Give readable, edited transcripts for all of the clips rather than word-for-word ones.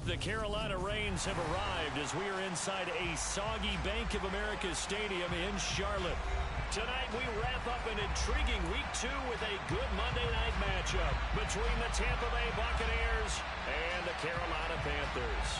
The Carolina Rains have arrived as we are inside a soggy Bank of America Stadium in Charlotte. Tonight we wrap up an intriguing Week 2 with a good Monday night matchup between the Tampa Bay Buccaneers and the Carolina Panthers.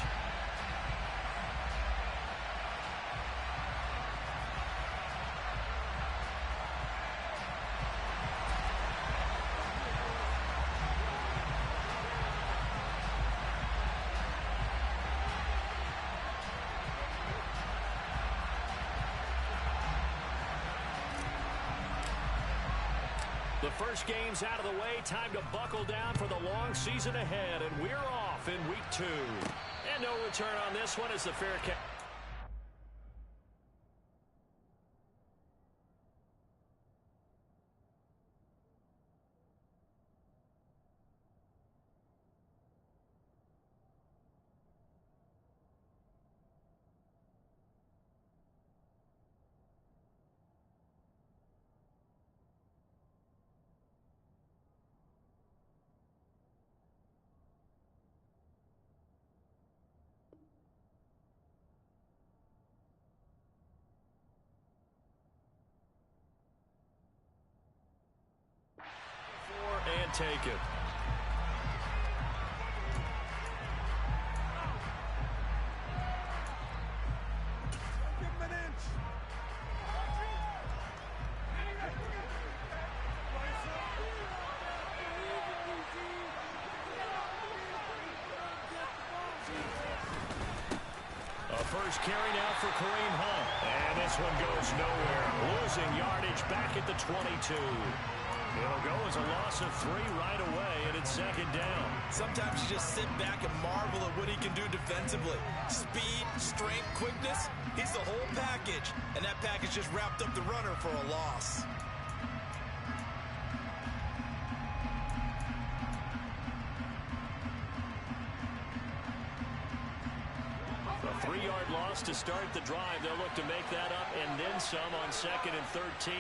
The first game's out of the way. Time to buckle down for the long season ahead. And we're off in Week 2. And no return on this one as the fair catch. And take it. A first carry now for Kareem Hunt. And this one goes nowhere. Losing yardage back at the 22. It'll go as a loss of 3 right away, and it's second down. Sometimes you just sit back and marvel at what he can do defensively. Speed, strength, quickness, he's the whole package. And that package just wrapped up the runner for a loss. A 3-yard loss to start the drive. They'll look to make that up and then some on 2nd and 13.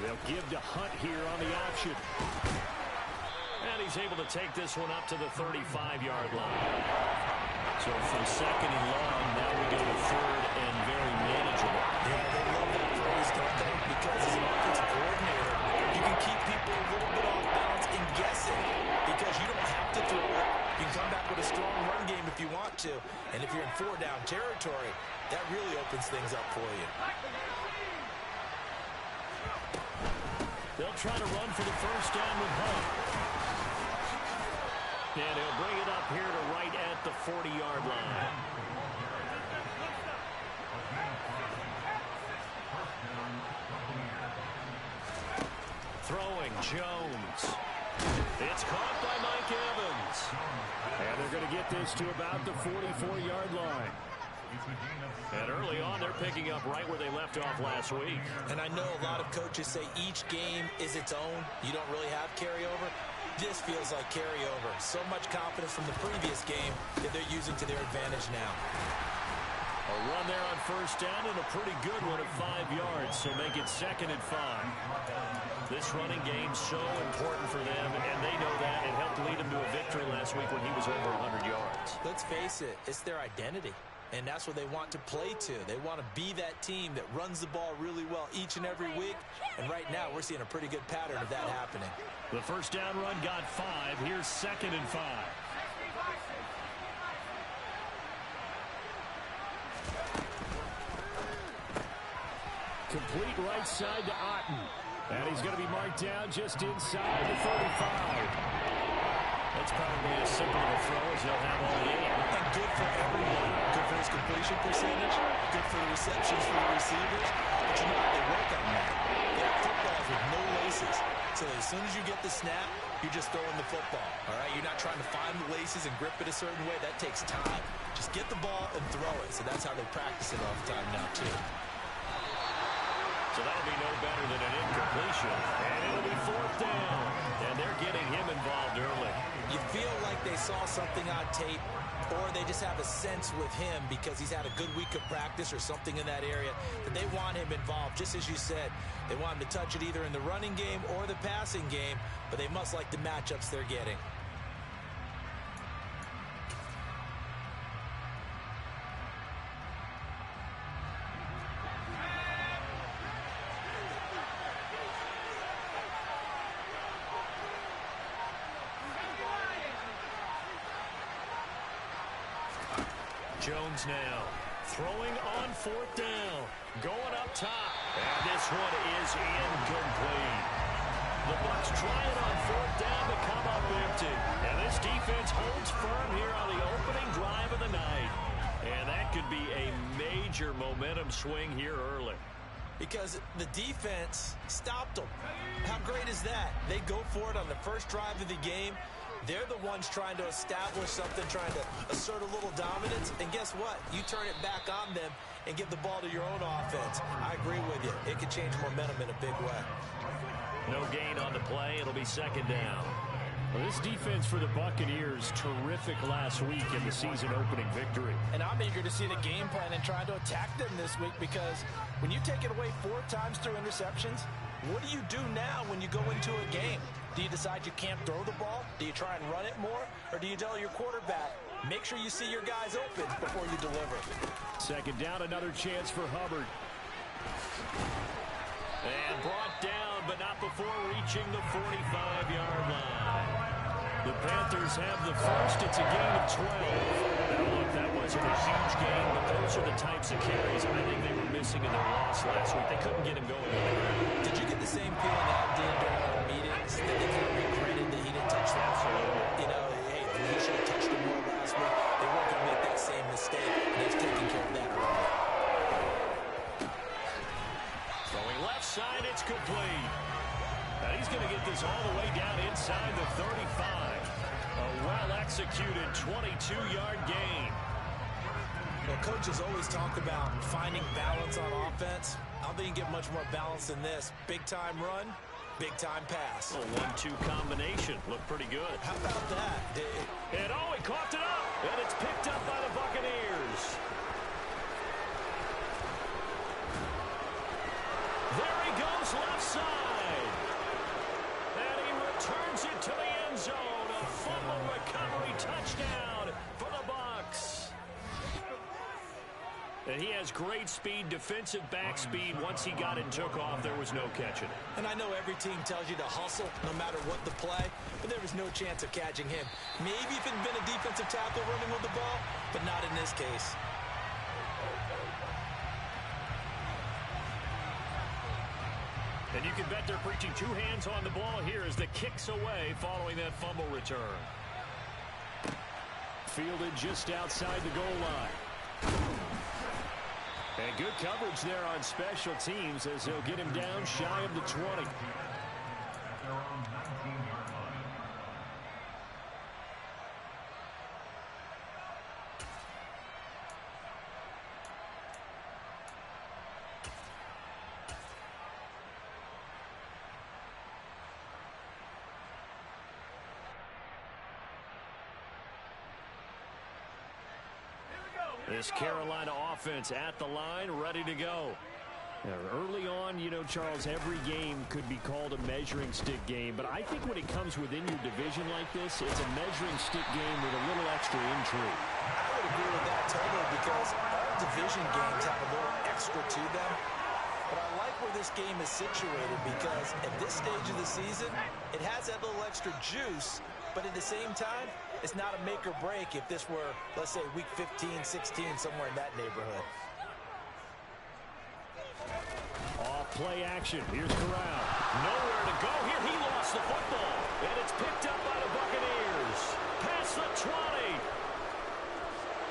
They'll give to Hunt here on the option. And he's able to take this one up to the 35-yard line. So from 2nd and long, now we go to 3rd and very manageable. Yeah, they love that phrase, don't they? Because as an offensive coordinator, you can keep people a little bit off balance and guessing because you don't have to throw it. You can come back with a strong run game if you want to. And if you're in 4-down territory, that really opens things up for you. They'll try to run for the first down with Hunt. And he'll bring it up here to right at the 40-yard line. Throwing Jones. It's caught by Mike Evans. And they're going to get this to about the 44-yard line. And early on, they're picking up right where they left off last week. And I know a lot of coaches say each game is its own. You don't really have carryover. This feels like carryover. So much confidence from the previous game that they're using to their advantage now. A run there on first down and a pretty good one at 5 yards. So make it 2nd and 5. This running game's so important for them, and they know that. It helped lead them to a victory last week when he was over 100 yards. Let's face it, it's their identity. And that's what they want to play to. They want to be that team that runs the ball really well each and every week. And right now, we're seeing a pretty good pattern of that happening. The first down run got 5. Here's 2nd and 5. Complete right side to Otten. And he's going to be marked down just inside the 35. That's probably as simple of a throw as they'll have all game. And good for everyone. Good for his completion percentage. Good for the receptions for the receivers. But you know how they work on that. They have footballs with no laces. So as soon as you get the snap, you're just throwing the football. All right? You're not trying to find the laces and grip it a certain way. That takes time. Just get the ball and throw it. So that's how they practice it all the time now, too. So that'll be no better than an incompletion. And it'll be 4th down. And they're getting him involved early. You feel like they saw something on tape, or they just have a sense with him because he's had a good week of practice or something in that area that they want him involved. Just as you said, they want him to touch it either in the running game or the passing game, but they must like the matchups they're getting. Jones now throwing on 4th down. Going up top. And this one is incomplete. The Bucs try it on 4th down to come up empty. And this defense holds firm here on the opening drive of the night. And that could be a major momentum swing here early. Because the defense stopped them. How great is that? They go for it on the first drive of the game. They're the ones trying to establish something, trying to assert a little dominance. And guess what? You turn it back on them and give the ball to your own offense. I agree with you. It could change momentum in a big way. No gain on the play. It'll be 2nd down. Well, this defense for the Buccaneers, terrific last week in the season-opening victory. And I'm eager to see the game plan and try to attack them this week, because when you take it away 4 times through interceptions, what do you do now when you go into a game? Do you decide you can't throw the ball? Do you try and run it more? Or do you tell your quarterback, make sure you see your guys open before you deliver? 2nd down, another chance for Hubbard. And brought down, but not before reaching the 45-yard line. The Panthers have the first. It's a gain of 12. Now, look, that wasn't a huge gain, but those are the types of carries I think they were missing in their loss last week. They couldn't get him going on the ground. Did you get the same feeling Al did during our meetings, that they kind of regretted that he didn't touch that? Absolutely. You know, hey, he should have touched him more last week. They weren't going to make that same mistake, and he's taking care of that already. Throwing left side, it's complete. And he's going to get this all the way down inside the 35. A well-executed 22-yard gain. Well, coaches always talk about finding balance on offense. I don't think you can get much more balance than this. Big-time run, big-time pass. A 1-2 combination. Looked pretty good. How about that? And oh, he coughed it up. And it's picked up by the Buccaneers. There he goes, left side. And he returns it to the end zone. A fumble recovery touchdown for the Bucs. And he has great speed, defensive back speed. Once he got it and took off, there was no catching it. And I know every team tells you to hustle no matter what the play, but there was no chance of catching him. Maybe if it had been a defensive tackle running with the ball, but not in this case. And you can bet they're preaching 2 hands on the ball here as the kick's away following that fumble return. Fielded just outside the goal line. And good coverage there on special teams as they'll get him down shy of the 20. This Carolina offense at the line, ready to go. Now, early on, you know, Charles, every game could be called a measuring stick game, but I think when it comes within your division like this, it's a measuring stick game with a little extra intrigue. I would agree with that totally, because all division games have a little extra to them. But I like where this game is situated, because at this stage of the season, it has that little extra juice, but at the same time, it's not a make or break if this were, let's say, week 15, 16, somewhere in that neighborhood. Off play action. Here's Corral. Nowhere to go here. He lost the football. And it's picked up by the Buccaneers. Past the 20.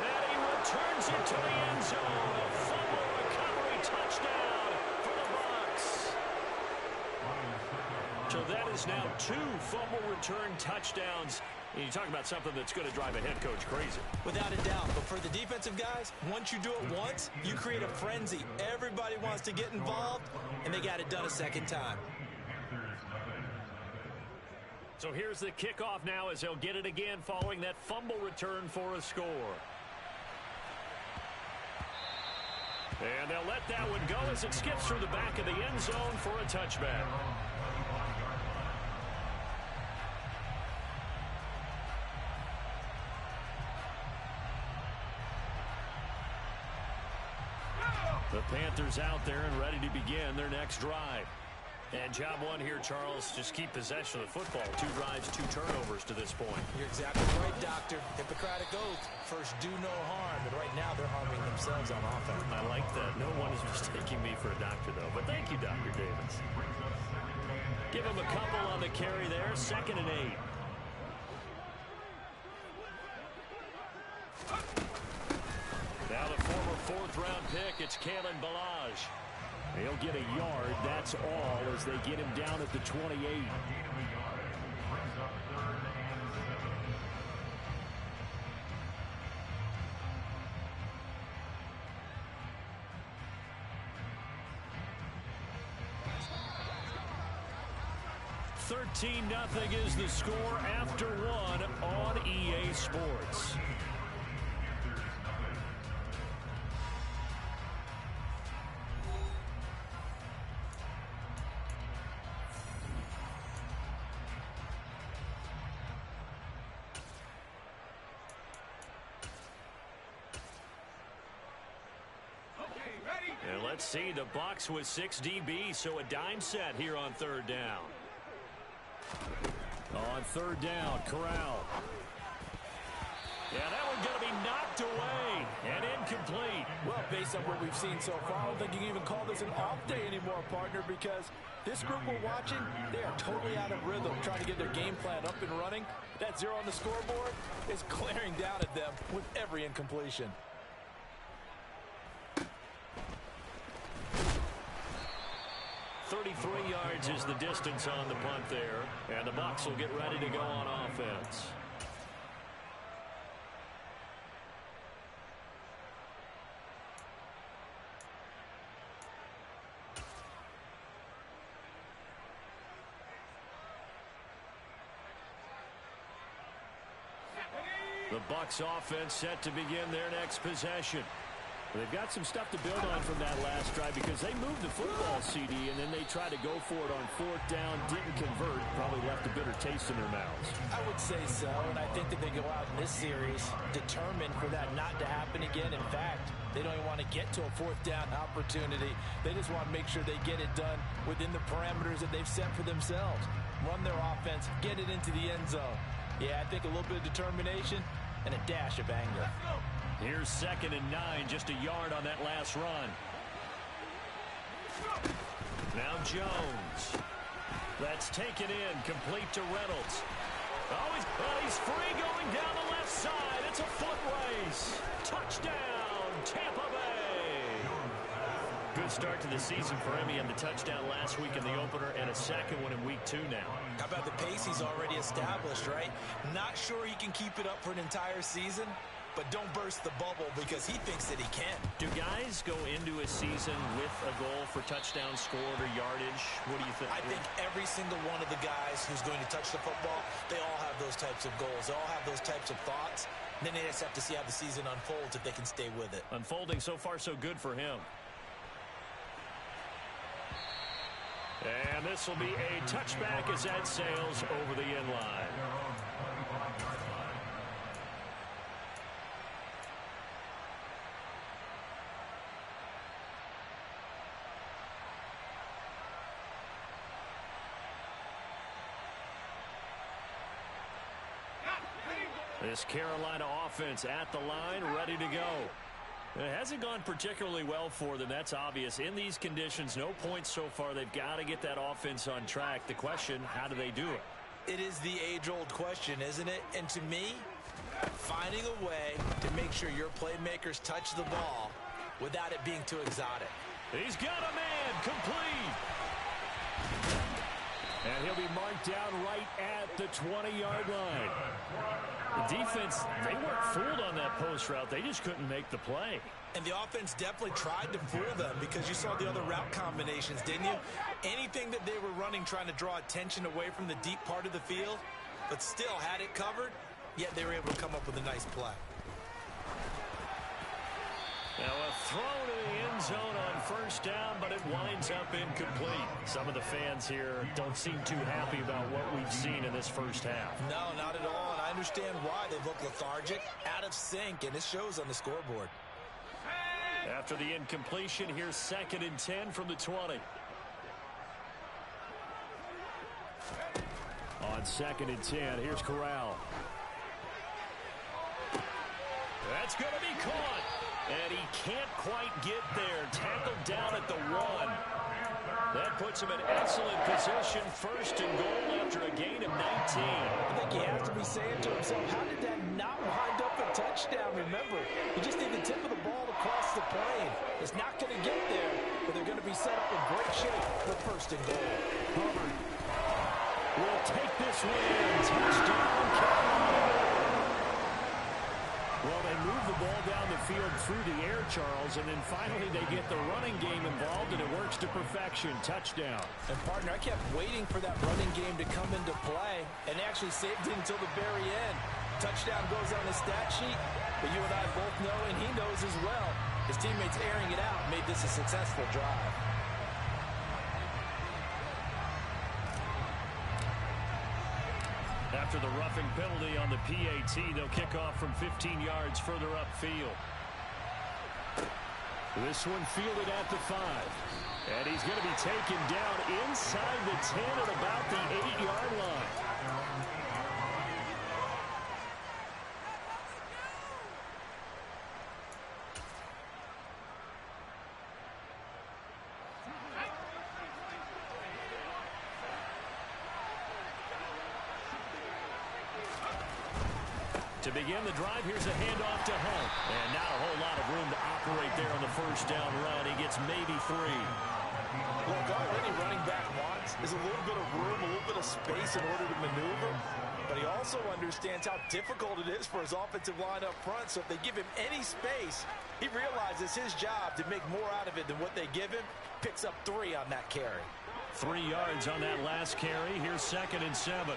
And he returns it to the end zone. A fumble recovery touchdown for the Bucs. So that is now 2 fumble return touchdowns. And you talk about something that's going to drive a head coach crazy. Without a doubt. But for the defensive guys, once you do it once, you create a frenzy. Everybody wants to get involved, and they got it done a second time. So here's the kickoff now as they'll get it again following that fumble return for a score. And they'll let that one go as it skips through the back of the end zone for a touchback. The Panthers out there and ready to begin their next drive. And job one here, Charles, just keep possession of the football. 2 drives, 2 turnovers to this point. You're exactly right, Doctor. Hippocratic oath. First, do no harm. And right now, they're harming themselves on offense. I like that. No one is mistaking me for a doctor, though. But thank you, Dr. Davis. Give him a couple on the carry there. 2nd and 8. Now the former 4th-round pick, it's Kalen Ballage. He'll get a yard, that's all, as they get him down at the 28. Nothing is the score after 1 on EA Sports. And let's see, the Bucs with 6 DBs, so a dime set here on 3rd down. On 3rd down, Corral. Yeah, that one's going to be knocked away and incomplete. Well, based on what we've seen so far, I don't think you can even call this an off day anymore, partner, because this group we're watching, they are totally out of rhythm, trying to get their game plan up and running. That 0 on the scoreboard is glaring down at them with every incompletion. 33 yards is the distance on the punt there, and the Bucs will get ready to go on offense. The Bucs offense set to begin their next possession. They've got some stuff to build on from that last drive because they moved the football, CD, and then they tried to go for it on 4th down, didn't convert, probably left a bitter taste in their mouths. I would say so, and I think that they go out in this series determined for that not to happen again. In fact, they don't even want to get to a 4th down opportunity. They just want to make sure they get it done within the parameters that they've set for themselves. Run their offense, get it into the end zone. Yeah, I think a little bit of determination and a dash of anger. Here's 2nd and 9, just a yard on that last run. Now Jones. That's taken in, complete to Reynolds. Oh, he's free going down the left side. It's a foot race. Touchdown, Tampa Bay. Good start to the season for him. He had the touchdown last week in the opener and a 2nd one in week 2 now. How about the pace he's already established, right? Not sure he can keep it up for an entire season, but don't burst the bubble because he thinks that he can. Do guys go into a season with a goal for touchdown scored or yardage? What do you think? I think every single one of the guys who's going to touch the football, they all have those types of goals. They all have those types of thoughts. And then they just have to see how the season unfolds if they can stay with it. Unfolding so far so good for him. And this will be a touchback as that sails over the end line. This Carolina offense at the line, ready to go. It hasn't gone particularly well for them, that's obvious. In these conditions, no points so far. They've got to get that offense on track. The question, how do they do it? It is the age-old question, isn't it? And to me, finding a way to make sure your playmakers touch the ball without it being too exotic. He's got a man, complete. And he'll be marked down right at the 20-yard line. The defense, they weren't fooled on that post route. They just couldn't make the play. And the offense definitely tried to fool them because you saw the other route combinations, didn't you? Anything that they were running trying to draw attention away from the deep part of the field, but still had it covered, yet they were able to come up with a nice play. Now a throw to the end zone on 1st down, but it winds up incomplete. Some of the fans here don't seem too happy about what we've seen in this first half. No, not at all, and I understand why. They look lethargic, out of sync, and it shows on the scoreboard. After the incompletion, here's 2nd and 10 from the 20. on 2nd and 10. Here's Corral. That's going to be caught. And he can't quite get there. Tackled down at the 1. That puts him in excellent position. 1st and goal after a gain of 19. I think he has to be saying to himself, how did that not wind up a touchdown? Remember, you just need the tip of the ball to cross the plane. It's not going to get there, but they're going to be set up in great shape for 1st and goal. Hubbard will take this win. Touchdown, Carolina. Well, they move the ball down the field through the air, Charles, and then finally they get the running game involved, and it works to perfection. Touchdown. And, partner, I kept waiting for that running game to come into play, and they actually saved it until the very end. Touchdown goes on the stat sheet, but you and I both know, and he knows as well, his teammates airing it out made this a successful drive. After the roughing penalty on the PAT, they'll kick off from 15 yards further upfield. This one fielded at the 5. And he's going to be taken down inside the 10 at about the 8-yard line. To begin the drive, here's a handoff to Hunt. And not a whole lot of room to operate there on the 1st down run. He gets maybe 3. Look, all any running back wants is a little bit of room, a little bit of space in order to maneuver. But he also understands how difficult it is for his offensive line up front. So if they give him any space, he realizes his job to make more out of it than what they give him. Picks up 3 on that carry. 3 yards on that last carry. Here's 2nd and 7.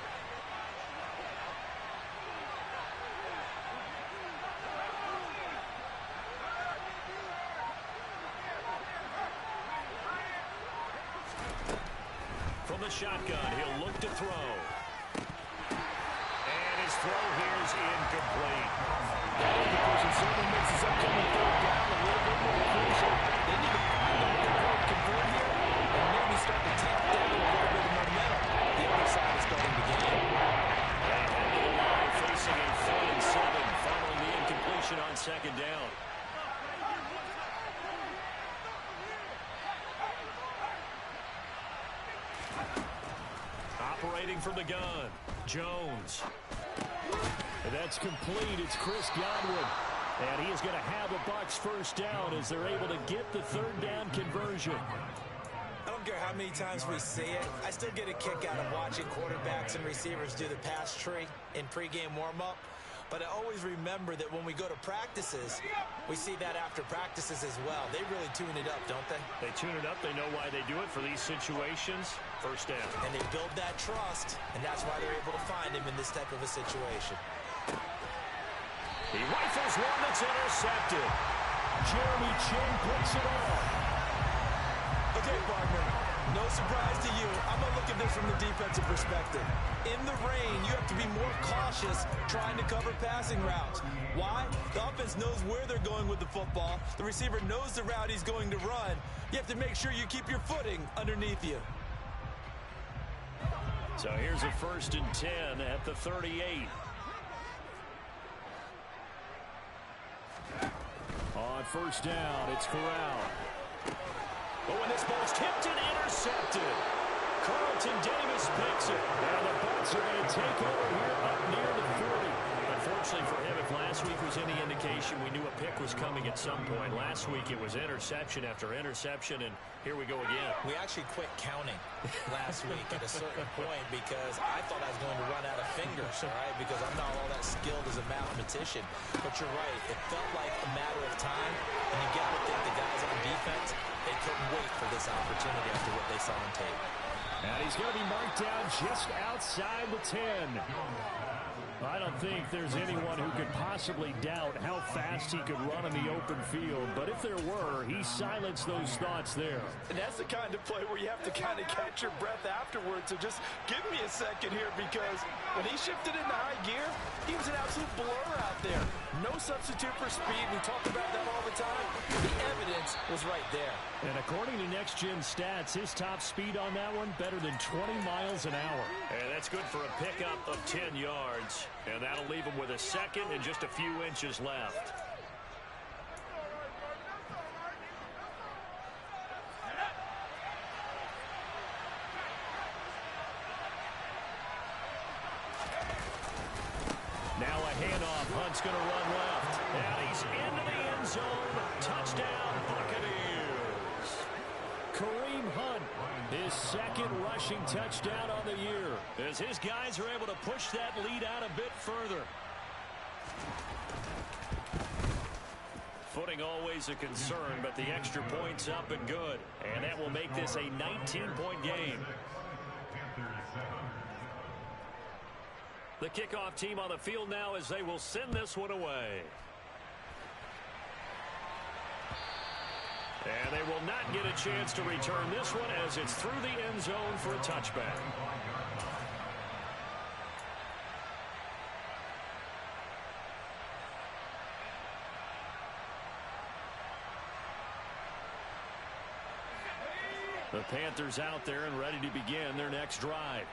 From the shotgun, he'll look to throw. And his throw here is incomplete. That certainly makes his upcoming 3rd down a little bit more crucial. They need to find a way to convert here and maybe start to tamp down a little bit of momentum. The other side is starting to gain. They head to the line facing a 3rd and 7 following the incompletion on 2nd down. Operating from the gun, Jones. And that's complete. It's Chris Godwin. And he is going to have a Bucs 1st down as they're able to get the 3rd down conversion. I don't care how many times we see it. I still get a kick out of watching quarterbacks and receivers do the pass tree in pregame warm-up. But I always remember that when we go to practices, we see that after practices as well. They really tune it up, don't they? They tune it up. They know why they do it for these situations. 1st down. And they build that trust, and that's why they're able to find him in this type of a situation. He rifles one that's intercepted. Jeremy Chin picks it off. Okay, partner, no surprise to you. I'm going to look at this from the defensive perspective. In the rain, you have to be more cautious trying to cover passing routes. Why? The offense knows where they're going with the football. The receiver knows the route he's going to run. You have to make sure you keep your footing underneath you. So here's a 1st and 10 at the 38. On 1st down, it's Corral. Oh, and this ball's tipped and intercepted. Carlton Davis picks it. And the Bucs are going to take over here up near the 40. Unfortunately for him, if last week was any indication, we knew a pick was coming at some point. Last week it was interception after interception, and here we go again. We actually quit counting last week at a certain point because I thought I was going to run out of fingers, all right, because I'm not all that skilled as a mathematician. But you're right. It felt like a matter of time, and you got to think the guys on defense, they couldn't wait for this opportunity after what they saw on tape. And he's going to be marked down just outside the 10. I don't think there's anyone who could possibly doubt how fast he could run in the open field. But if there were, he silenced those thoughts there. And that's the kind of play where you have to kind of catch your breath afterwards. So just give me a second here, because when he shifted into high gear, he was an absolute blur out there. No substitute for speed. We talk about that all the time. The evidence was right there. And according to Next Gen Stats, his top speed on that one, better than 20 miles an hour. And that's good for a pickup of 10 yards. And that'll leave him with a second and just a few inches left. Now a handoff. Hunt's going to run left. And he's into the end zone. Touchdown, Buccaneers. Kareem Hunt, his second rushing touchdown on the year, as his guys are able to push that lead out a bit further. Footing always a concern, but the extra point's up and good. And that will make this a 19-point game. The kickoff team on the field now as they will send this one away. And they will not get a chance to return this one as it's through the end zone for a touchback. The Panthers out there and ready to begin their next drive.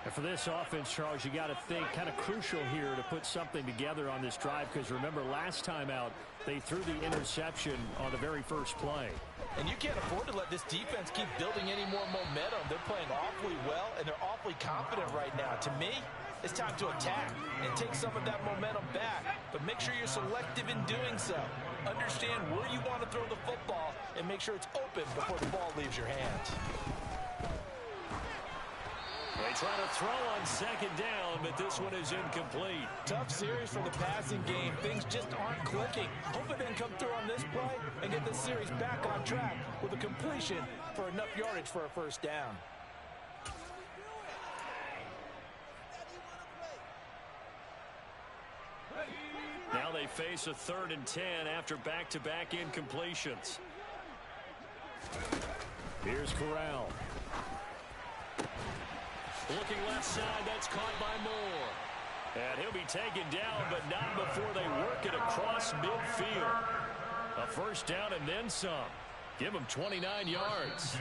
And for this offense, Charles, you got to think kind of crucial here to put something together on this drive, because remember last time out they threw the interception on the very first play. And you can't afford to let this defense keep building any more momentum. They're playing awfully well, and they're awfully confident right now. To me, it's time to attack and take some of that momentum back. But make sure you're selective in doing so. Understand where you want to throw the football and make sure it's open before the ball leaves your hands. They try to throw on second down, but this one is incomplete. Tough series for the passing game. Things just aren't clicking. Hope it didn't come through on this play and get this series back on track with a completion for enough yardage for a first down. Now they face a 3rd and 10 after back-to-back incompletions. Here's Corral. Looking left side, that's caught by Moore. And he'll be taken down, but not before they work it across midfield. A first down and then some. Give him 29 yards.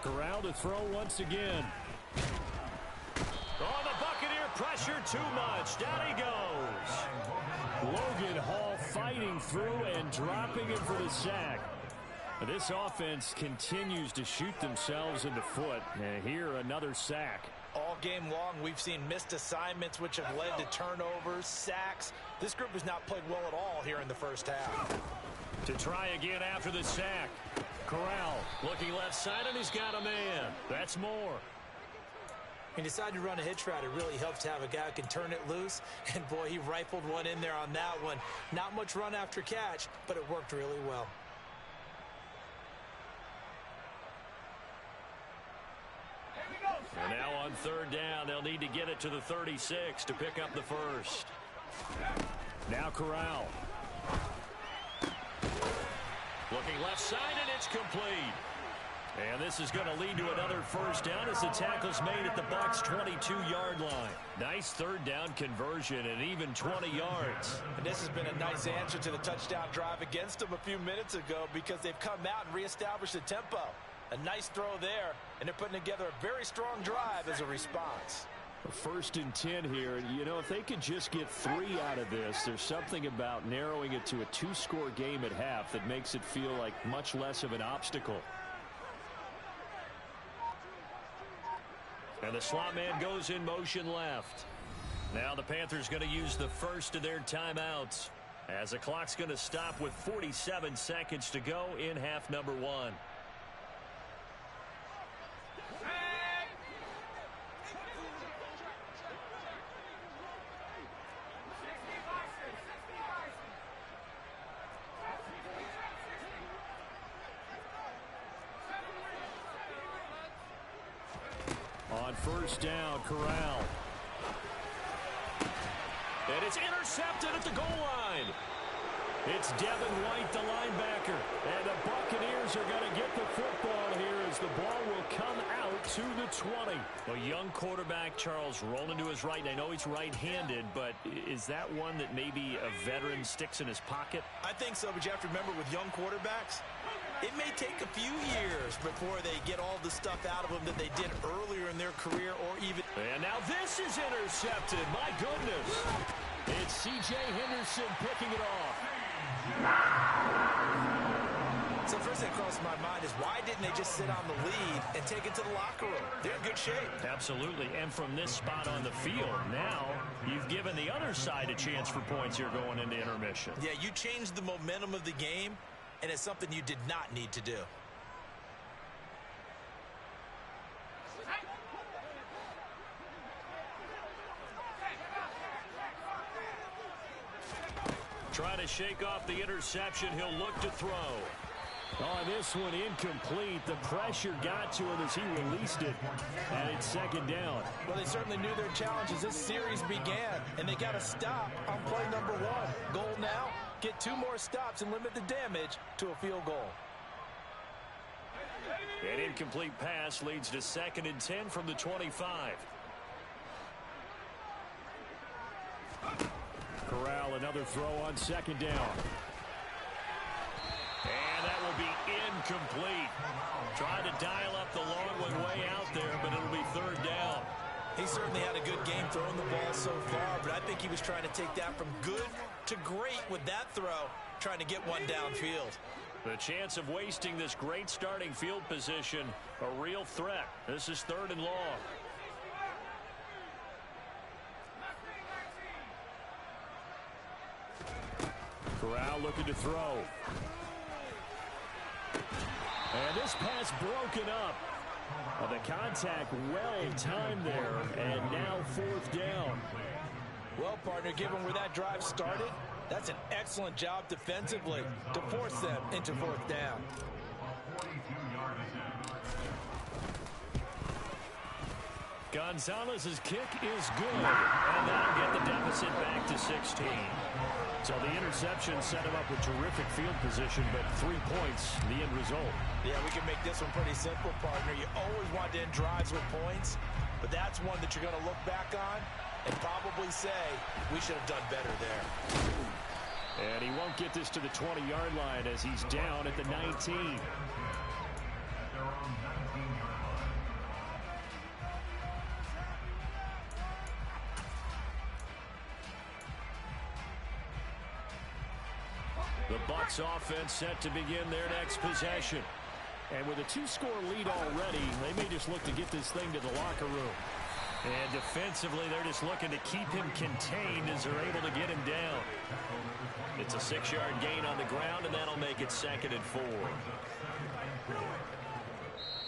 Corral to throw once again. Oh, the Buccaneer pressure too much. Down he goes. Logan Hall fighting through and dropping him for the sack. This offense continues to shoot themselves in the foot. And here another sack. All game long, we've seen missed assignments, which have led to turnovers, sacks. This group has not played well at all here in the first half. To try again after the sack. Corral looking left side, and he's got a man. That's Moore. He decided to run a hitch route. It really helps to have a guy who can turn it loose. And, boy, he rifled one in there on that one. Not much run after catch, but it worked really well. And now on 3rd down, they'll need to get it to the 36 to pick up the first. Now Corral. Looking left side, and it's complete. And this is going to lead to another first down as the tackle's made at the Bucs' 22-yard line. Nice 3rd down conversion and even 20 yards. And this has been a nice answer to the touchdown drive against them a few minutes ago, because they've come out and reestablished the tempo. A nice throw there, and they're putting together a very strong drive as a response. 1st and 10 here. You know, if they could just get 3 out of this, there's something about narrowing it to a 2-score game at half that makes it feel like much less of an obstacle. And the slot man goes in motion left. Now the Panthers going to use the first of their timeouts, as the clock's going to stop with 47 seconds to go in half number 1. first down. Corral. And it's intercepted at the goal line. It's Devin White, the linebacker. And the Buccaneers are going to get the football here as the ball will come out to the 20. A young quarterback, Charles, rolling to his right. And I know he's right-handed, but is that one that maybe a veteran sticks in his pocket? I think so, but you have to remember with young quarterbacks, it may take a few years before they get all the stuff out of them that they did earlier in their career or even... And now this is intercepted. My goodness. It's C.J. Henderson picking it off. So first thing that crosses my mind is why didn't they just sit on the lead and take it to the locker room? They're in good shape. Absolutely. And from this spot on the field, now you've given the other side a chance for points here going into intermission. Yeah, you changed the momentum of the game, and it's something you did not need to do. Trying to shake off the interception. He'll look to throw. Oh, this one incomplete. The pressure got to him as he released it. And it's second down. Well, they certainly knew their challenges. This series began, and they got to stop on play number 1. Goal now, get 2 more stops and limit the damage to a field goal. An incomplete pass leads to 2nd and 10 from the 25. Corral, another throw on 2nd down. And that will be incomplete. Trying to dial up the long one way out there, but it'll be 3rd down. He certainly had a good game throwing the ball so far, but I think he was trying to take that from good to great with that throw, trying to get one downfield. The chance of wasting this great starting field position, a real threat. This is 3rd and long. Corral looking to throw. And this pass broken up. The contact well timed there, and now 4th down. Well, partner, given where that drive started, that's an excellent job defensively to force them into 4th down. Gonzalez's kick is good, and that'll get the deficit back to 16. So the interception set him up with terrific field position, but 3 points, the end result. Yeah, we can make this one pretty simple, partner. You always want to end drives with points, but that's one that you're going to look back on and probably say, we should have done better there. And he won't get this to the 20-yard line as he's down at the 19. The Bucs offense set to begin their next possession. And with a 2-score lead already, they may just look to get this thing to the locker room. And defensively, they're just looking to keep him contained as they're able to get him down. It's a 6-yard gain on the ground, and that'll make it 2nd and 4.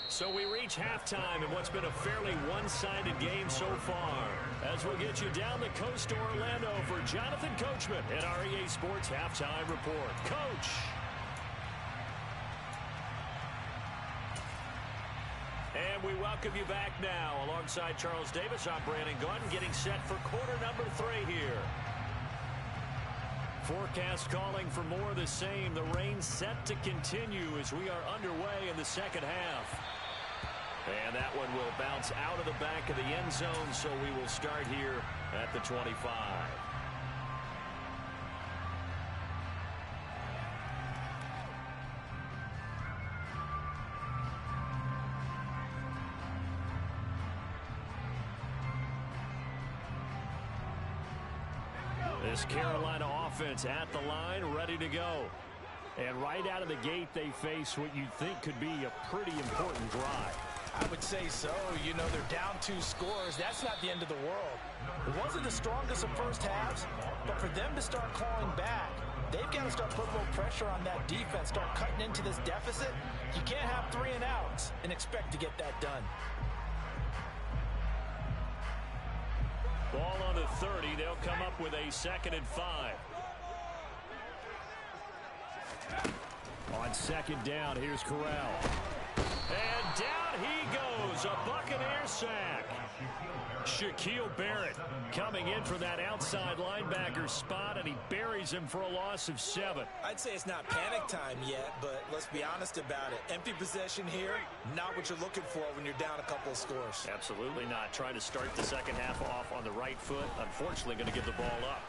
So we reach halftime in what's been a fairly one-sided game so far. As we'll get you down the coast to Orlando for Jonathan Coachman at our EA Sports Halftime Report. Coach. And we welcome you back now. Alongside Charles Davis, I'm Brandon Gunn, getting set for quarter number 3 here. Forecast calling for more of the same. The rain set to continue as we are underway in the second half. And that one will bounce out of the back of the end zone, so we will start here at the 25. This Carolina offense at the line, ready to go. And right out of the gate, they face what you'd think could be a pretty important drive. I would say so. You know, they're down 2 scores. That's not the end of the world. It wasn't the strongest of first halves, but for them to start clawing back, they've got to start putting a little pressure on that defense, start cutting into this deficit. You can't have 3 and outs and expect to get that done. Ball on the 30. They'll come up with a 2nd and 5. On 2nd down, here's Corral. And down down he goes. A Buccaneer sack. Shaquille Barrett coming in for that outside linebacker spot, and he buries him for a loss of 7. I'd say it's not panic time yet, but let's be honest about it. Empty possession here, not what you're looking for when you're down a couple of scores. Absolutely not. Trying to start the second half off on the right foot. Unfortunately, going to give the ball up.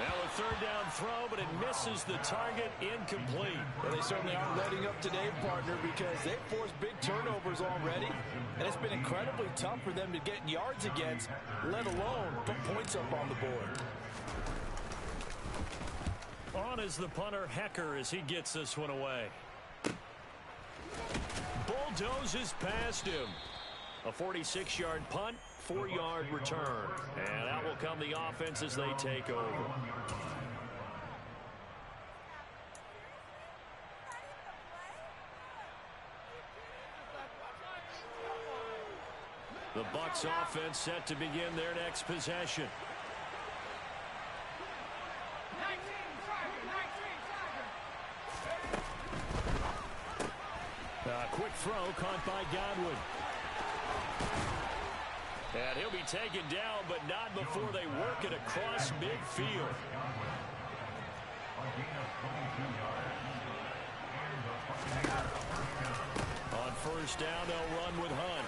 Now a third down throw, but it misses the target, incomplete. Well, they certainly aren't letting up today, partner, because they've forced big turnovers already, and it's been incredibly tough for them to get yards against, let alone put points up on the board. On is the punter, Hecker, as he gets this one away. Bulldozes past him. A 46-yard punt, 4-yard return. And out will come the offense as they take over. The Bucs offense set to begin their next possession. Quick throw caught by Godwin. And he'll be taken down, but not before they work it across midfield. On first down, they'll run with Hunt.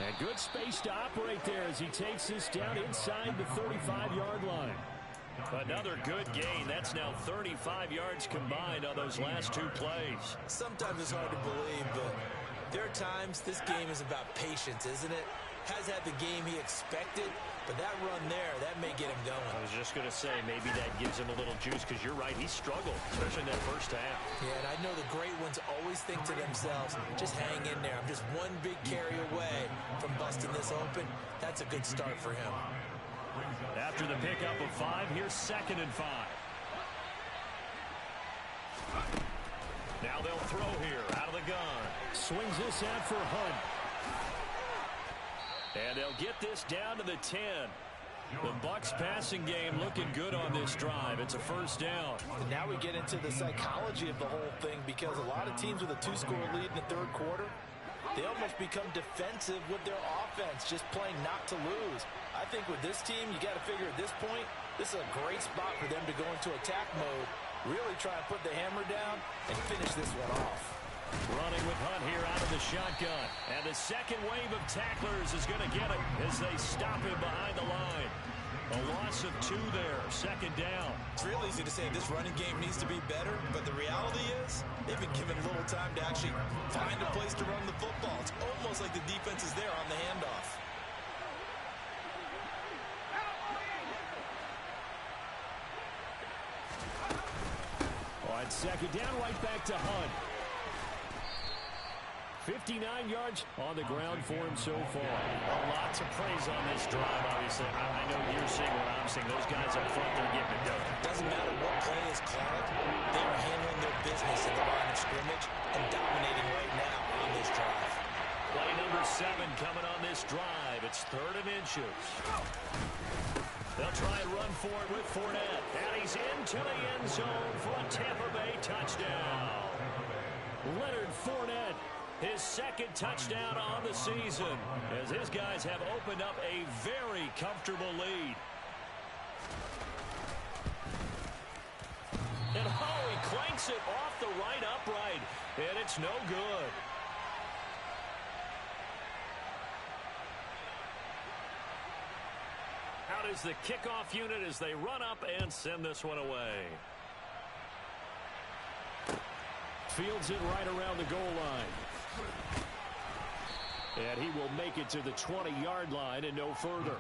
And good space to operate there as he takes this down inside the 35-yard line. Another good gain. That's now 35 yards combined on those last 2 plays. Sometimes it's hard to believe, but there are times this game is about patience, isn't it? Has had the game he expected, but that run there, that may get him going. I was just going to say, maybe that gives him a little juice, because you're right, he struggled, especially in that first half. Yeah, and I know the great ones always think to themselves, just hang in there. I'm just one big carry away from busting this open. That's a good start for him. After the pickup of 5, here's 2nd and 5. Now they'll throw here out of the gun. Swings this out for Hunt. And they'll get this down to the 10. The Bucs passing game looking good on this drive. It's a first down. And now we get into the psychology of the whole thing, because a lot of teams with a 2-score lead in the third quarter, they almost become defensive with their offense, just playing not to lose. I think with this team, you got to figure at this point, this is a great spot for them to go into attack mode, really try and put the hammer down and finish this one off. Running with Hunt here out of the shotgun. And the second wave of tacklers is going to get him as they stop him behind the line. A loss of 2 there, 2nd down. It's real easy to say this running game needs to be better, but the reality is they've been given little time to actually find a place to run the football. It's almost like the defense is there on the handoff. On 2nd down, right back to Hunt. 59 yards on the ground for him so far. Lots of praise on this drive, obviously. I know you're seeing what I'm seeing. Those guys up front, they're getting it done. Doesn't matter what play is called. They are handling their business at the line of scrimmage and dominating right now on this drive. Play number 7 coming on this drive. It's 3rd and inches. They'll try and run for it with Fournette. And he's into the end zone for a Tampa Bay touchdown. Leonard Fournette, his 2nd touchdown on the season, as his guys have opened up a very comfortable lead. And he clanks it off the right upright, and it's no good. Out is the kickoff unit as they run up and send this one away. Fields it right around the goal line. And he will make it to the 20-yard line and no further.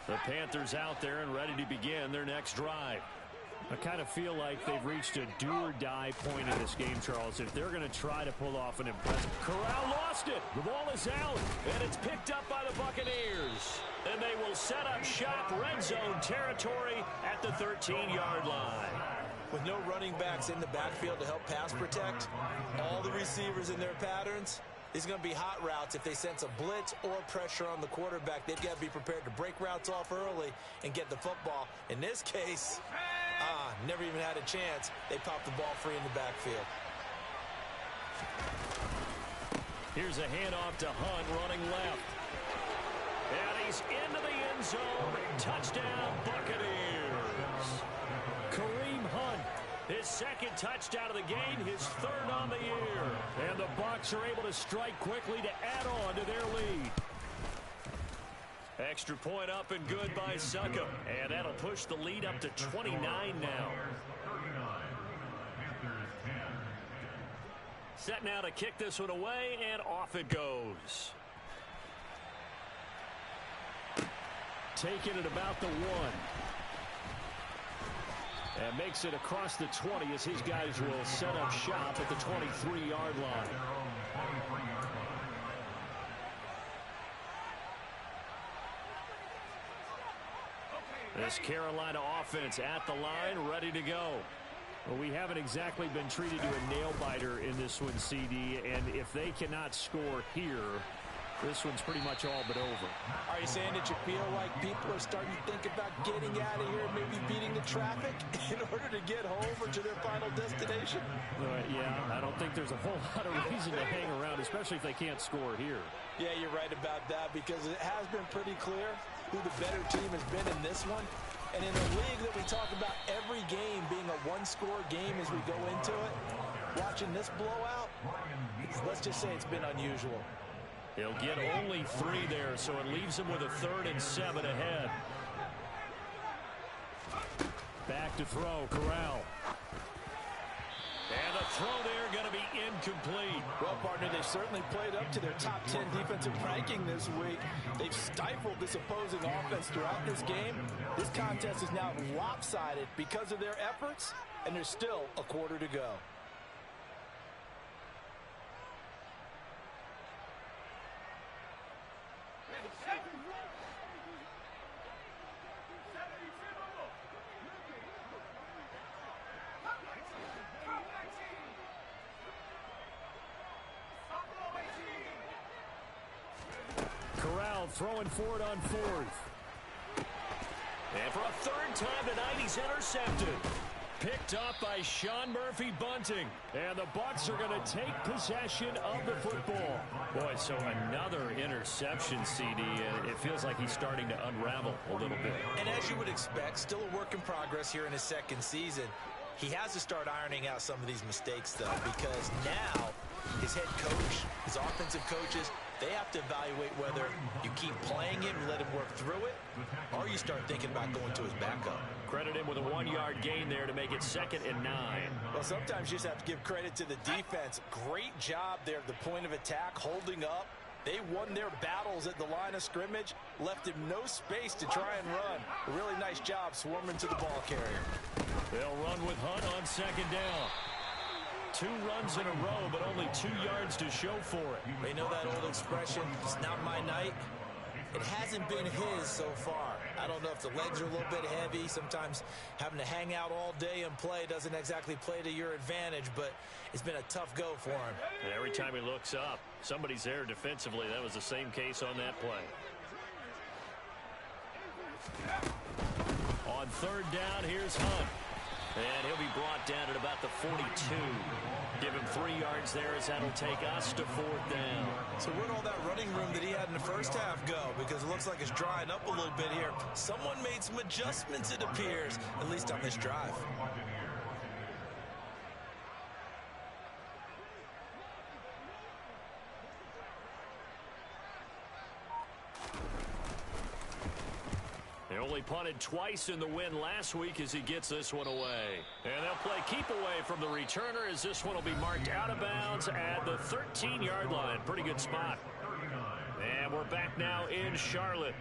The Panthers out there and ready to begin their next drive. I kind of feel like they've reached a do-or-die point in this game, Charles. If they're going to try to pull off an impressive... Corral lost it. The ball is out, and it's picked up by the Buccaneers. And they will set up shop red zone territory at the 13-yard line. With no running backs in the backfield to help pass protect, all the receivers in their patterns, it's going to be hot routes. If they sense a blitz or pressure on the quarterback, they've got to be prepared to break routes off early and get the football. In this case, never even had a chance. They popped the ball free in the backfield. Here's a handoff to Hunt running left. And he's into the end zone. Touchdown, Buccaneers. Kareem Hunt, his second touchdown of the game, his third on the year. And the Bucs are able to strike quickly to add on to their lead. Extra point up and good by Suckup. And that'll push the lead up to 29 now. Set now to kick this one away, and off it goes. Taking it about the 1. And makes it across the 20 as his guys will set up shop at the 23-yard line. This Carolina offense at the line, ready to go. Well, we haven't exactly been treated to a nail-biter in this one, CD, and if they cannot score here, this one's pretty much all but over. Are you saying that you feel like people are starting to think about getting out of here, maybe beating the traffic in order to get home or to their final destination? Yeah, I don't think there's a whole lot of reason to hang around, especially if they can't score here. Yeah, you're right about that, because it has been pretty clear who the better team has been in this one. And in a league that we talk about every game being a one-score game as we go into it, watching this blowout, let's just say it's been unusual. He'll get only 3 there, so it leaves him with a 3rd and 7 ahead. Back to throw, Corral. And the throw there going to be incomplete. Well, partner, they've certainly played up to their top 10 defensive ranking this week. They've stifled this opposing offense throughout this game. This contest is now lopsided because of their efforts, and there's still a quarter to go. Corral throwing for it on 4th. And for a 3rd time tonight, he's intercepted. Picked up by Sean Murphy Bunting. And the Bucs are going to take possession of the football. Boy, so another interception, CD. It feels like he's starting to unravel a little bit. And as you would expect, still a work in progress here in his 2nd season. He has to start ironing out some of these mistakes, though, because now his head coach, his offensive coaches, they have to evaluate whether you keep playing him, let him work through it, or you start thinking about going to his backup. Credit him with a 1-yard gain there to make it 2nd and 9. Well, sometimes you just have to give credit to the defense. Great job there at the point of attack, holding up. They won their battles at the line of scrimmage, left him no space to try and run. A really nice job swarming to the ball carrier. They'll run with Hunt on 2nd down. 2 runs in a row, but only 2 yards to show for it. They know that old expression, it's not my night. It hasn't been his so far. I don't know if the legs are a little bit heavy. Sometimes having to hang out all day and play doesn't exactly play to your advantage, but it's been a tough go for him. And every time he looks up, somebody's there defensively. That was the same case on that play. On 3rd down, here's Hunt. And he'll be brought down at about the 42. Give him 3 yards there as that'll take us to 4th down. So where'd all that running room that he had in the first half go? Because it looks like it's drying up a little bit here. Someone made some adjustments, it appears, at least on this drive. They only punted twice in the win last week as he gets this one away. And they'll play keep away from the returner as this one will be marked out of bounds at the 13-yard line. Pretty good spot. And we're back now in Charlotte.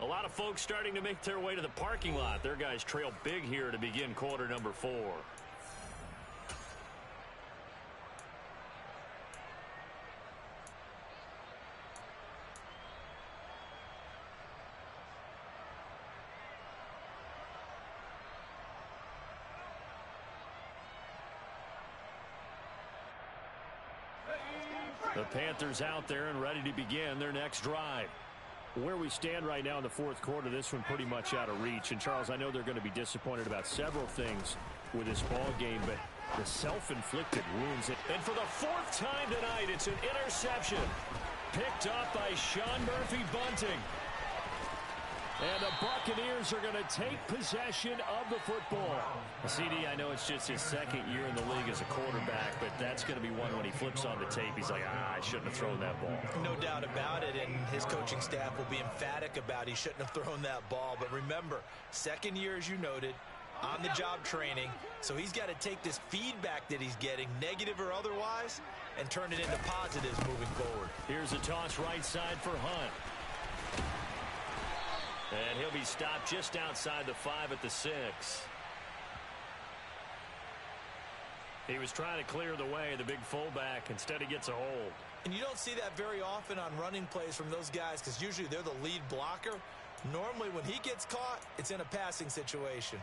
A lot of folks starting to make their way to the parking lot. Their guys trail big here to begin quarter number 4. The Panthers out there and ready to begin their next drive. Where we stand right now in the fourth quarter, this one pretty much out of reach. And, Charles, I know they're going to be disappointed about several things with this ball game, but the self-inflicted wounds. And for the fourth time tonight, it's an interception. Picked up by Sean Murphy-Bunting. And the Buccaneers are going to take possession of the football. CD, I know it's just his second year in the league as a quarterback, but that's going to be one when he flips on the tape. He's like, I shouldn't have thrown that ball. No doubt about it, and his coaching staff will be emphatic about he shouldn't have thrown that ball. But remember, second year, as you noted, on-the-job training, so he's got to take this feedback that he's getting, negative or otherwise, and turn it into positives moving forward. Here's a toss right side for Hunt. And he'll be stopped just outside the 5 at the 6. He was trying to clear the way, the big fullback. Instead, he gets a hold. And you don't see that very often on running plays from those guys because usually they're the lead blocker. Normally, when he gets caught, it's in a passing situation.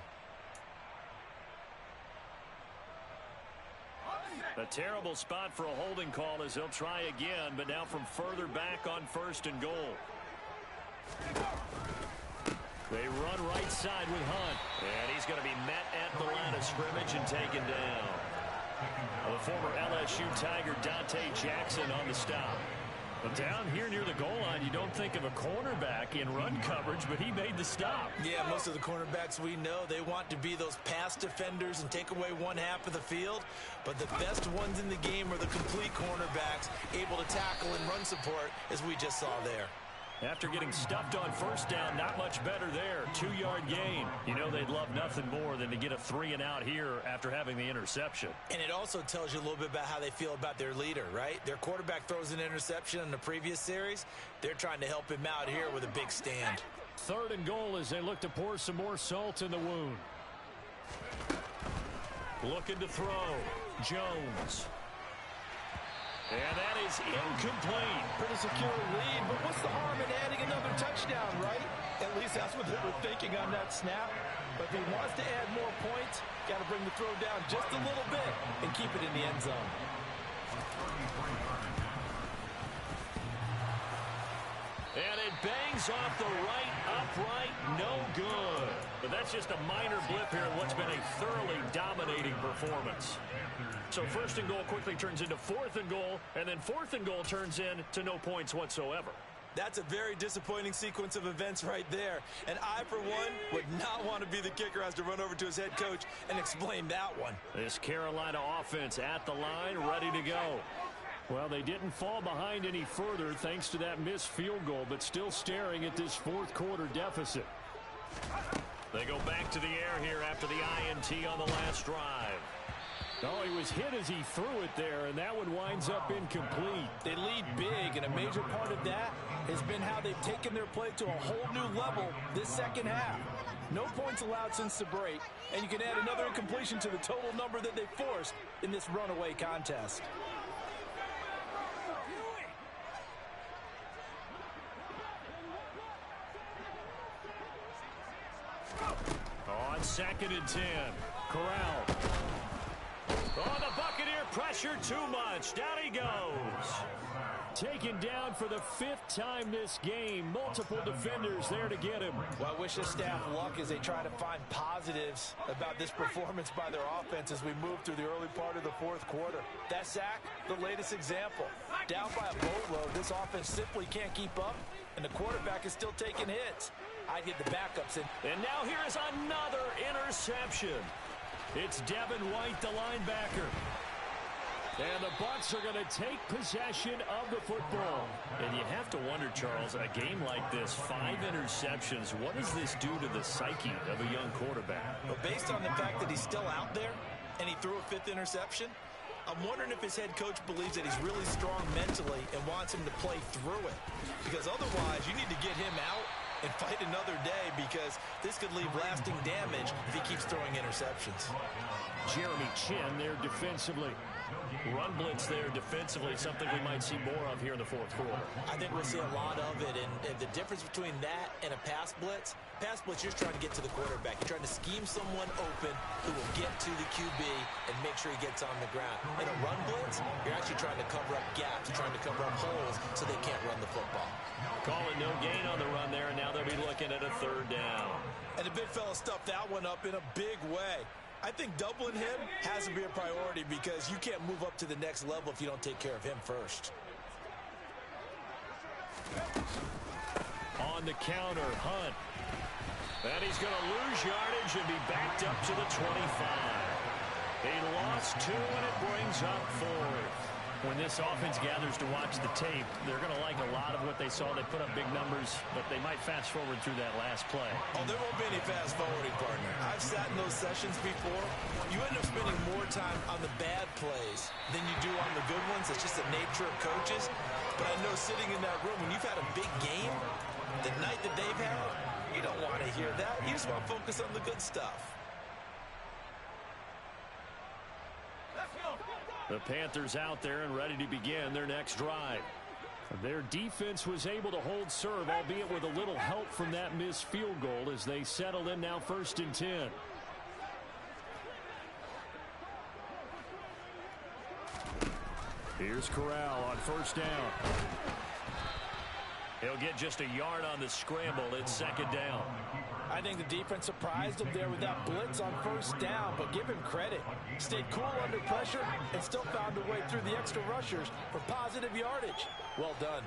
A terrible spot for a holding call as he'll try again, but now from further back on 1st and goal. They run right side with Hunt. And he's going to be met at the line of scrimmage and taken down. The former LSU Tiger Dante Jackson on the stop. But down here near the goal line, you don't think of a cornerback in run coverage, but he made the stop. Yeah, most of the cornerbacks we know, they want to be those pass defenders and take away one half of the field. But the best ones in the game are the complete cornerbacks, able to tackle and run support, as we just saw there. After getting stuffed on 1st down, not much better there. 2-yard gain. You know they'd love nothing more than to get a 3-and-out here after having the interception. And it also tells you a little bit about how they feel about their leader, right? Their quarterback throws an interception in the previous series. They're trying to help him out here with a big stand. 3rd and goal as they look to pour some more salt in the wound. Looking to throw. Jones. And that is incomplete. Pretty secure lead, but what's the harm in adding another touchdown, right? At least that's what they were thinking on that snap. But if he wants to add more points, got to bring the throw down just a little bit and keep it in the end zone. And it bangs off the right upright, no good. But that's just a minor blip here in what's been a thoroughly dominating performance. So 1st and goal quickly turns into 4th and goal, and then 4th and goal turns into no points whatsoever. That's a very disappointing sequence of events right there. And I, for one, would not want to be the kicker who has to run over to his head coach and explain that one. This Carolina offense at the line, ready to go. Well, they didn't fall behind any further thanks to that missed field goal, but still staring at this 4th quarter deficit. They go back to the air here after the INT on the last drive. Oh, he was hit as he threw it there, and that one winds up incomplete. They lead big, and a major part of that has been how they've taken their play to a whole new level this second half. No points allowed since the break, and you can add another incompletion to the total number that they forced in this runaway contest. On 2nd and 10, Corral. Oh, the Buccaneer pressure too much. Down he goes. Taken down for the 5th time this game. Multiple defenders there to get him. Well, I wish this staff luck as they try to find positives about this performance by their offense as we move through the early part of the 4th quarter. That sack, the latest example. Down by a boatload, this offense simply can't keep up, and the quarterback is still taking hits. I'd get the backups in. And now here is another interception. It's Devin White, the linebacker. And the Bucs are going to take possession of the football. And you have to wonder, Charles, a game like this, 5 interceptions, what does this do to the psyche of a young quarterback? Well, based on the fact that he's still out there and he threw a 5th interception, I'm wondering if his head coach believes that he's really strong mentally and wants him to play through it. Because otherwise, you need to get him out and fight another day, because this could leave lasting damage if he keeps throwing interceptions. Jeremy Chin there defensively. Run blitz there defensively, something we might see more of here in the fourth quarter. I think we'll see a lot of it, and the difference between that and a pass blitz, you're trying to get to the quarterback. You're trying to scheme someone open who will get to the QB and make sure he gets on the ground. In a run blitz, you're actually trying to cover up gaps, trying to cover up holes so they can't run the football. Calling no gain on the run there, and now they'll be looking at a third down. And the big fella stuffed that one up in a big way. I think doubling him has to be a priority because you can't move up to the next level if you don't take care of him first. On the counter, Hunt. And he's going to lose yardage and be backed up to the 25. He lost 2, and it brings up 4th. When this offense gathers to watch the tape, they're going to like a lot of what they saw. They put up big numbers, but they might fast forward through that last play. Oh, there won't be any fast forwarding, partner. I've sat in those sessions before. You end up spending more time on the bad plays than you do on the good ones. It's just the nature of coaches. But I know sitting in that room, when you've had a big game, the night that they've had, you don't want to hear that. You just want to focus on the good stuff. The Panthers out there and ready to begin their next drive. Their defense was able to hold serve, albeit with a little help from that missed field goal as they settle in now 1st and 10. Here's Corral on 1st down. He'll get just a yard on the scramble. It's 2nd down. I think the defense surprised him there with that blitz on 1st down, but give him credit. Stayed cool under pressure and still found a way through the extra rushers for positive yardage. Well done.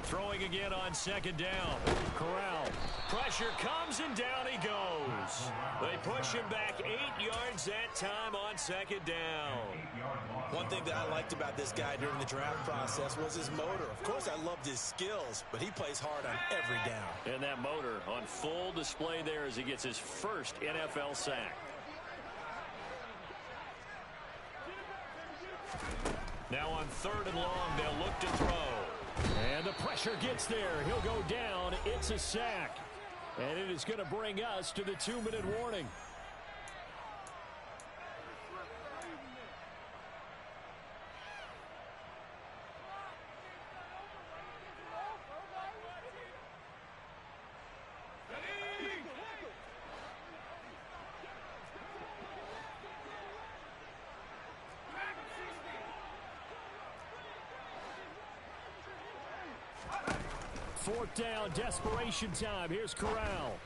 Throwing again on 2nd down. Corral. Pressure comes and down he goes. They push him back 8 yards that time on 2nd down. One thing that I liked about this guy during the draft process was his motor. Of course, I loved his skills, but he plays hard on every down. And that motor on full display there as he gets his first NFL sack. Now on 3rd and long, they'll look to throw. And the pressure gets there. He'll go down. It's a sack. And it is going to bring us to the 2-minute warning. Fourth down, desperation time. Here's Corral.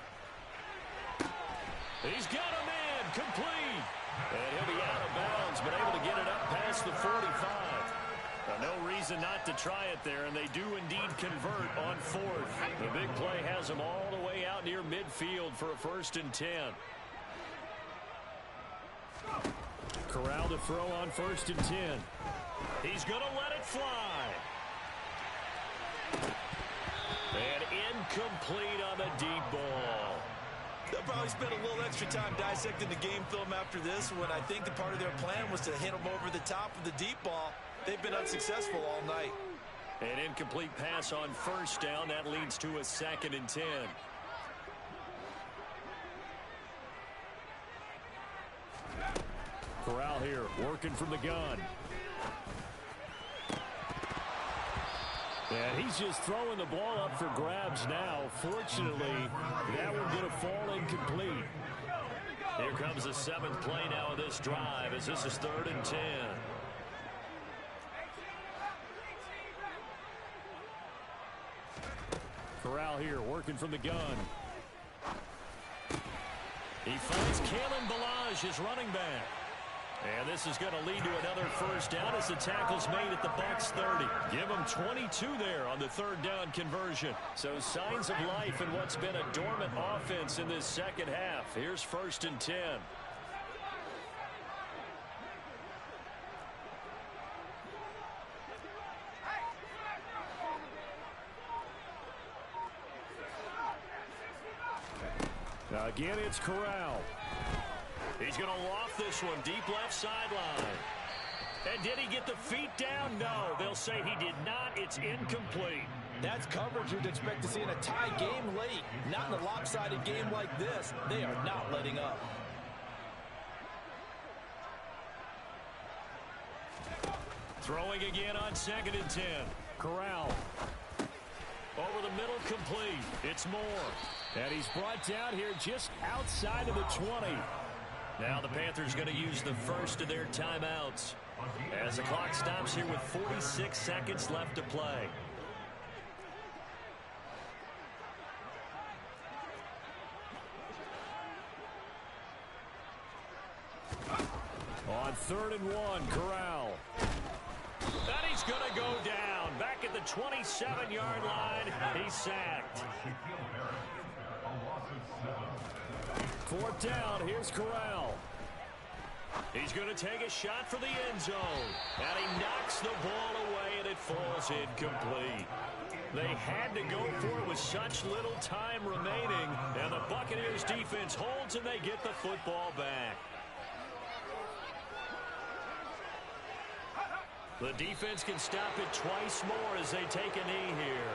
He's got a man, complete. And he'll be out of bounds, but able to get it up past the 45. No reason not to try it there, and they do indeed convert on 4th. The big play has them all the way out near midfield for a 1st and 10. Corral to throw on 1st and 10. He's going to let it fly. And incomplete on the deep ball. They'll probably spend a little extra time dissecting the game film after this one. I think the part of their plan was to hit them over the top of the deep ball. They've been unsuccessful all night. An incomplete pass on 1st down. That leads to a 2nd and 10. Corral here working from the gun. And he's just throwing the ball up for grabs now. Fortunately, that one going to fall incomplete. Here comes the 7th play now of this drive as this is 3rd and 10. Corral here working from the gun. He finds Kalen Ballage, his running back. And this is going to lead to another 1st down as the tackle's made at the Bucs 30. Give them 22 there on the 3rd down conversion. So signs of life in what's been a dormant offense in this 2nd half. Here's 1st and 10. Now again, it's Corral. He's going to loft this one deep left sideline. And did he get the feet down? No, they'll say he did not. It's incomplete. That's coverage you'd expect to see in a tie game late. Not in a lopsided game like this. They are not letting up. Throwing again on 2nd and 10. Corral. Over the middle, complete. It's Moore. And he's brought down here just outside of the 20. Now the Panthers going to use the first of their timeouts as the clock stops here with 46 seconds left to play. On 3rd and 1, Corral. And he's going to go down. Back at the 27-yard line, he's sacked. 4th down, here's Corral. He's going to take a shot for the end zone. And he knocks the ball away, and it falls incomplete. They had to go for it with such little time remaining. And the Buccaneers defense holds, and they get the football back. The defense can stop it twice more as they take a knee here.